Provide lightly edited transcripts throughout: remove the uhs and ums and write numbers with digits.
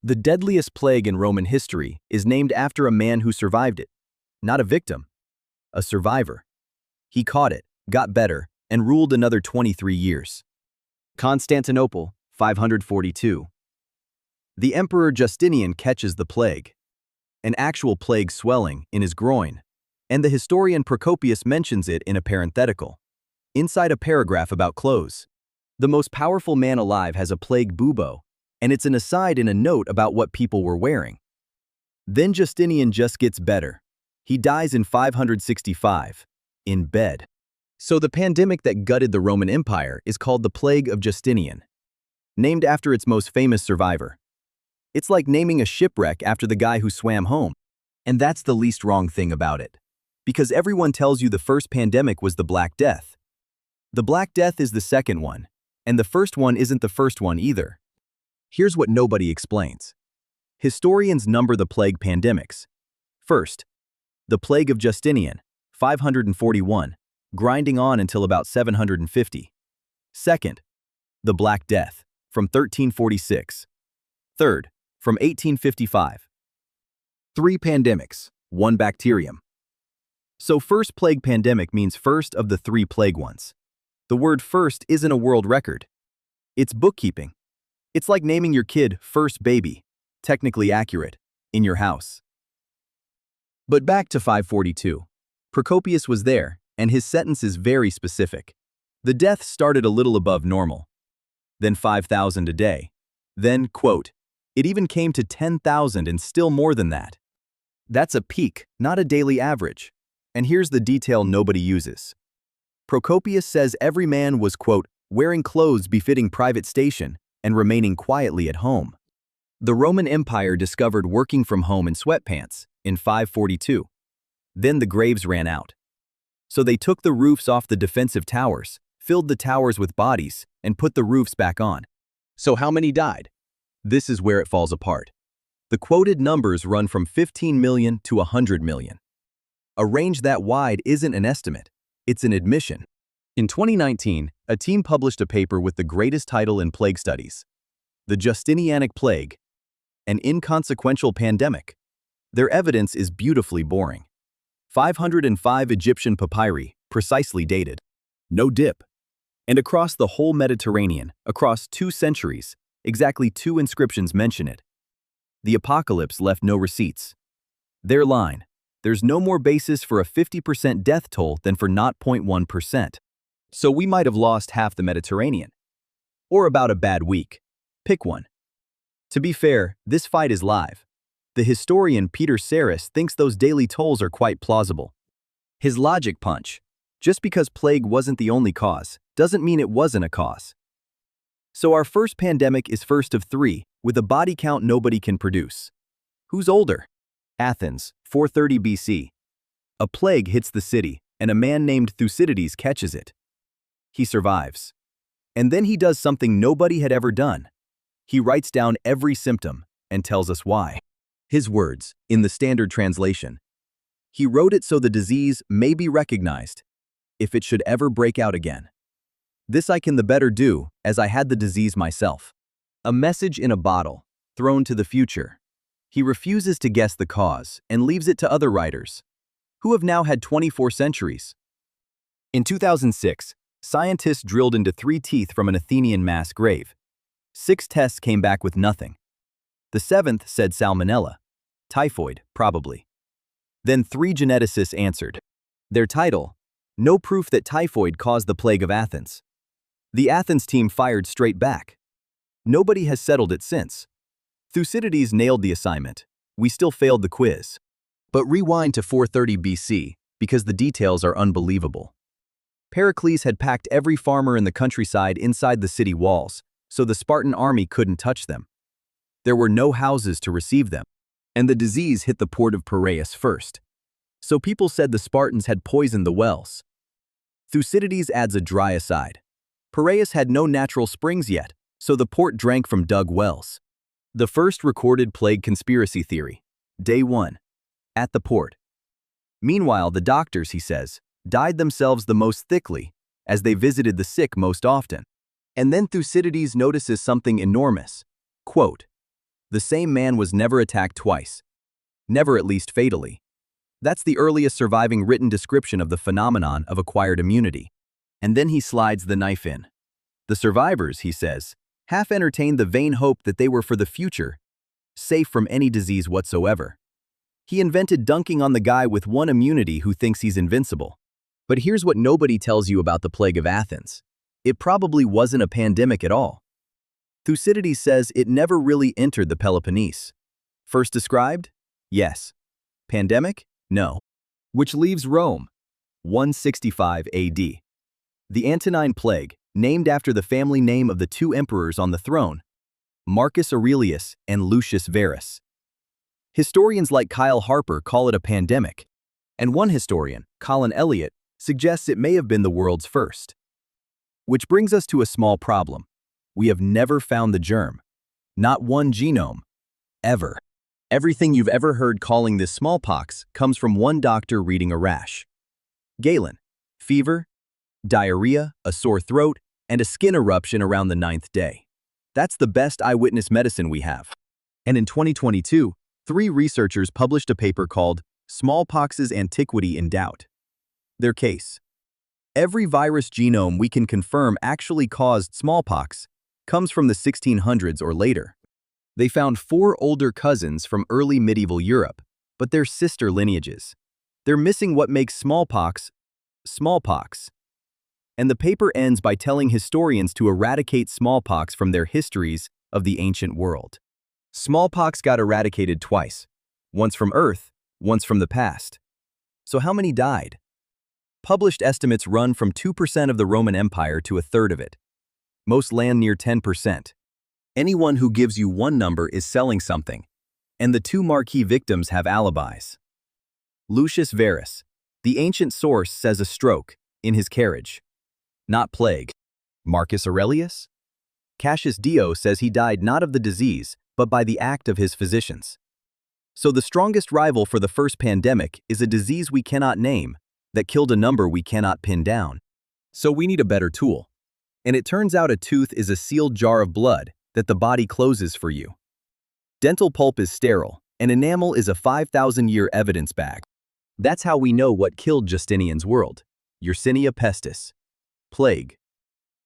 The deadliest plague in Roman history is named after a man who survived it. Not a victim, a survivor. He caught it, got better, and ruled another 23 years. Constantinople, 542. The Emperor Justinian catches the plague. An actual plague swelling in his groin, and the historian Procopius mentions it in a parenthetical. Inside a paragraph about clothes. The most powerful man alive has a plague bubo, and it's an aside in a note about what people were wearing. Then Justinian just gets better. He dies in 565, in bed. So the pandemic that gutted the Roman Empire is called the Plague of Justinian, named after its most famous survivor. It's like naming a shipwreck after the guy who swam home. And that's the least wrong thing about it. Because everyone tells you the first pandemic was the Black Death. The Black Death is the second one, and the first one isn't the first one either. Here's what nobody explains. Historians number the plague pandemics. First, the Plague of Justinian, 541, grinding on until about 750. Second, the Black Death, from 1346. Third, from 1855. 3 pandemics, 1 bacterium. So first plague pandemic means first of the 3 plague ones. The word first isn't a world record. It's bookkeeping. It's like naming your kid first baby, technically accurate, in your house. But back to 542. Procopius was there, and his sentence is very specific. The deaths started a little above normal. Then 5,000 a day. Then, quote, it even came to 10,000 and still more than that. That's a peak, not a daily average. And here's the detail nobody uses. Procopius says every man was, quote, wearing clothes befitting private station and remaining quietly at home. The Roman Empire discovered working from home in sweatpants in 542. Then the graves ran out. So they took the roofs off the defensive towers, filled the towers with bodies, and put the roofs back on. So how many died? This is where it falls apart. The quoted numbers run from 15 million to 100 million. A range that wide isn't an estimate, it's an admission. In 2019, a team published a paper with the greatest title in plague studies, The Justinianic Plague, an inconsequential pandemic. Their evidence is beautifully boring. 505 Egyptian papyri, precisely dated. No dip. And across the whole Mediterranean, across 2 centuries, exactly 2 inscriptions mention it. The apocalypse left no receipts. Their line, there's no more basis for a 50% death toll than for 0.1%. So we might have lost half the Mediterranean. Or about a bad week. Pick one. To be fair, this fight is live. The historian Peter Saris thinks those daily tolls are quite plausible. His logic punch, just because plague wasn't the only cause, doesn't mean it wasn't a cause. So our first pandemic is first of 3, with a body count nobody can produce. Who's older? Athens, 430 BC. A plague hits the city, and a man named Thucydides catches it. He survives. And then he does something nobody had ever done. He writes down every symptom and tells us why. His words, in the standard translation. He wrote it so the disease may be recognized, if it should ever break out again. This I can the better do, as I had the disease myself. A message in a bottle, thrown to the future. He refuses to guess the cause and leaves it to other writers, who have now had 24 centuries. In 2006, scientists drilled into 3 teeth from an Athenian mass grave. 6 tests came back with nothing. The 7th said salmonella, typhoid, probably. Then 3 geneticists answered. Their title, no proof that typhoid caused the plague of Athens. The Athens team fired straight back. Nobody has settled it since. Thucydides nailed the assignment. We still failed the quiz. But rewind to 430 BC, because the details are unbelievable. Pericles had packed every farmer in the countryside inside the city walls, so the Spartan army couldn't touch them. There were no houses to receive them, and the disease hit the port of Piraeus first. So people said the Spartans had poisoned the wells. Thucydides adds a dry aside. Piraeus had no natural springs yet, so the port drank from dug wells. The first recorded plague conspiracy theory. Day 1. At the port. Meanwhile, the doctors, he says, died themselves the most thickly, as they visited the sick most often. And then Thucydides notices something enormous. Quote, The same man was never attacked twice. Never, at least fatally. That's the earliest surviving written description of the phenomenon of acquired immunity. And then he slides the knife in. The survivors, he says, half entertained the vain hope that they were for the future, safe from any disease whatsoever. He invented dunking on the guy with one immunity who thinks he's invincible. But here's what nobody tells you about the plague of Athens. It probably wasn't a pandemic at all. Thucydides says it never really entered the Peloponnese. First described? Yes. Pandemic? No. Which leaves Rome, 165 AD. The Antonine Plague, named after the family name of the two emperors on the throne, Marcus Aurelius and Lucius Verus. Historians like Kyle Harper call it a pandemic, and one historian, Colin Elliott, suggests it may have been the world's first. Which brings us to a small problem. We have never found the germ. Not one genome. Ever. Everything you've ever heard calling this smallpox comes from one doctor reading a rash. Galen, fever, diarrhea, a sore throat, and a skin eruption around the 9th day. That's the best eyewitness medicine we have. And in 2022, 3 researchers published a paper called Smallpox's Antiquity in Doubt. Their case: every virus genome we can confirm actually caused smallpox comes from the 1600s or later. They found 4 older cousins from early medieval Europe, but they're sister lineages. They're missing what makes smallpox, smallpox. And the paper ends by telling historians to eradicate smallpox from their histories of the ancient world. Smallpox got eradicated twice, once from Earth, once from the past. So how many died? Published estimates run from 2% of the Roman Empire to a third of it. Most land near 10%. Anyone who gives you one number is selling something, and the 2 marquee victims have alibis. Lucius Verus, the ancient source, says a stroke in his carriage, not plague. Marcus Aurelius? Cassius Dio says he died not of the disease, but by the act of his physicians. So the strongest rival for the first pandemic is a disease we cannot name, that killed a number we cannot pin down. So we need a better tool. And it turns out a tooth is a sealed jar of blood that the body closes for you. Dental pulp is sterile, and enamel is a 5,000-year evidence bag. That's how we know what killed Justinian's world. Yersinia pestis. Plague.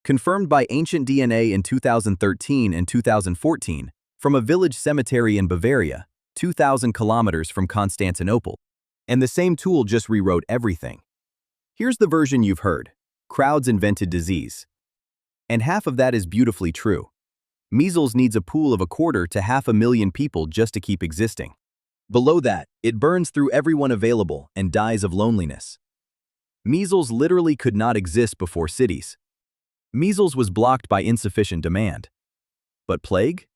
Confirmed by ancient DNA in 2013 and 2014 from a village cemetery in Bavaria, 2,000 kilometers from Constantinople. And the same tool just rewrote everything. Here's the version you've heard. Crowds invented disease. And half of that is beautifully true. Measles needs a pool of 250,000 to 500,000 people just to keep existing. Below that, it burns through everyone available and dies of loneliness. Measles literally could not exist before cities. Measles was blocked by insufficient demand. But plague?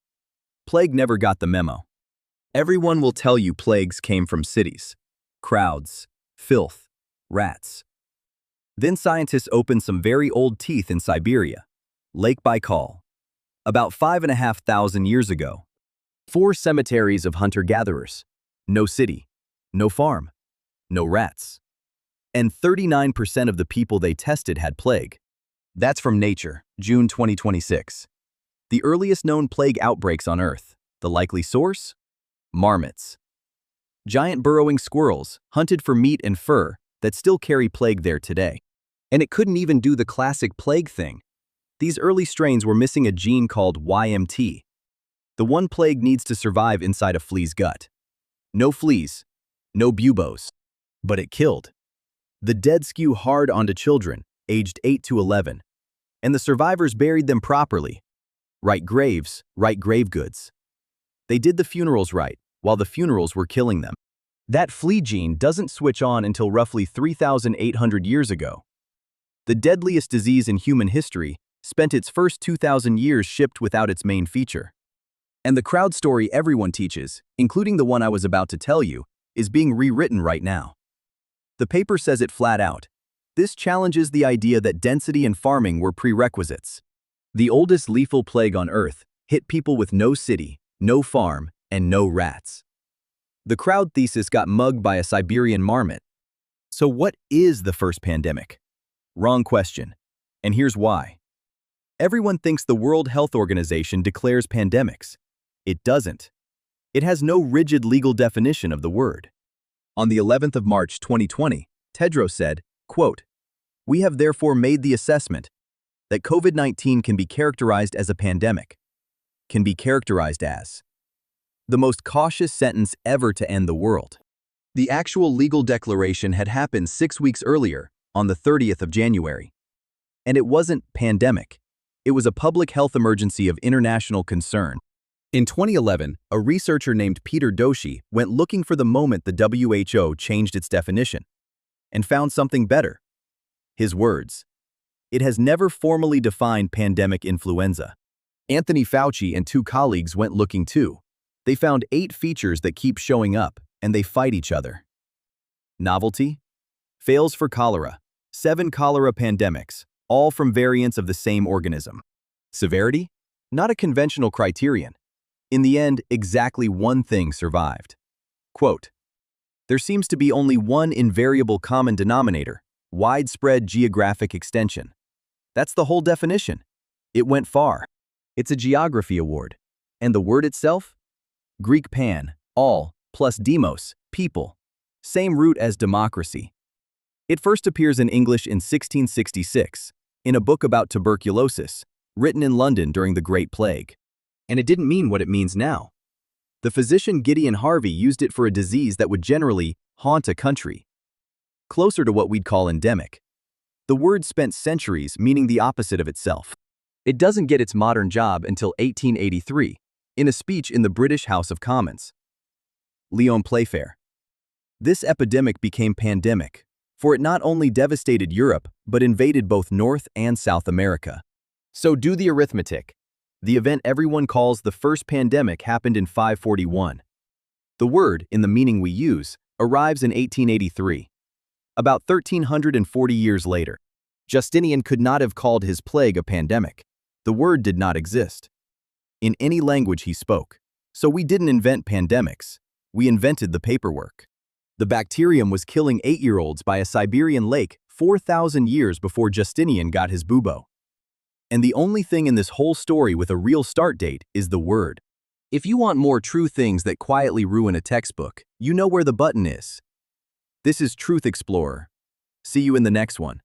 Plague never got the memo. Everyone will tell you plagues came from cities. Crowds, filth, rats. Then scientists opened some very old teeth in Siberia, Lake Baikal. About 5,500 years ago. 4 cemeteries of hunter-gatherers. No city, no farm, no rats. And 39% of the people they tested had plague. That's from Nature, June 2026. The earliest known plague outbreaks on Earth. The likely source? Marmots. Giant burrowing squirrels, hunted for meat and fur, that still carry plague there today. And it couldn't even do the classic plague thing. These early strains were missing a gene called YMT. The one plague needs to survive inside a flea's gut. No fleas, no buboes. But it killed. The dead skew hard onto children, aged 8 to 11. And the survivors buried them properly. Right graves, right grave goods. They did the funerals right, while the funerals were killing them. That flea gene doesn't switch on until roughly 3,800 years ago. The deadliest disease in human history spent its first 2,000 years shipped without its main feature. And the crowd story everyone teaches, including the one I was about to tell you, is being rewritten right now. The paper says it flat out. This challenges the idea that density and farming were prerequisites. The oldest lethal plague on Earth hit people with no city, no farm, and no rats. The crowd thesis got mugged by a Siberian marmot. So what is the first pandemic? Wrong question. And here's why. Everyone thinks the World Health Organization declares pandemics. It doesn't. It has no rigid legal definition of the word. On the 11th of March 2020, Tedros said, quote, "We have therefore made the assessment that COVID-19 can be characterized as a pandemic, can be characterized as the most cautious sentence ever to end the world." The actual legal declaration had happened 6 weeks earlier, on the 30th of January. And it wasn't pandemic. It was a public health emergency of international concern. In 2011, a researcher named Peter Doshi went looking for the moment the WHO changed its definition and found something better. His words: "It has never formally defined pandemic influenza." Anthony Fauci and 2 colleagues went looking too. They found 8 features that keep showing up, and they fight each other. Novelty? Fails for cholera. 7 cholera pandemics, all from variants of the same organism. Severity? Not a conventional criterion. In the end, exactly one thing survived. Quote, "There seems to be only one invariable common denominator: widespread geographic extension." That's the whole definition. It went far. It's a geography award. And the word itself? Greek pan, all, plus demos, people. Same root as democracy. It first appears in English in 1666, in a book about tuberculosis, written in London during the Great Plague. And it didn't mean what it means now. The physician Gideon Harvey used it for a disease that would generally haunt a country, closer to what we'd call endemic. The word spent centuries meaning the opposite of itself. It doesn't get its modern job until 1883, in a speech in the British House of Commons. Leon Playfair. This epidemic became pandemic, for it not only devastated Europe, but invaded both North and South America. So do the arithmetic. The event everyone calls the first pandemic happened in 541. The word, in the meaning we use, arrives in 1883. About 1,340 years later. Justinian could not have called his plague a pandemic. The word did not exist in any language he spoke. So we didn't invent pandemics. We invented the paperwork. The bacterium was killing 8-year-olds by a Siberian lake 4,000 years before Justinian got his bubo. And the only thing in this whole story with a real start date is the word. If you want more true things that quietly ruin a textbook, you know where the button is. This is Truth Explorer. See you in the next one.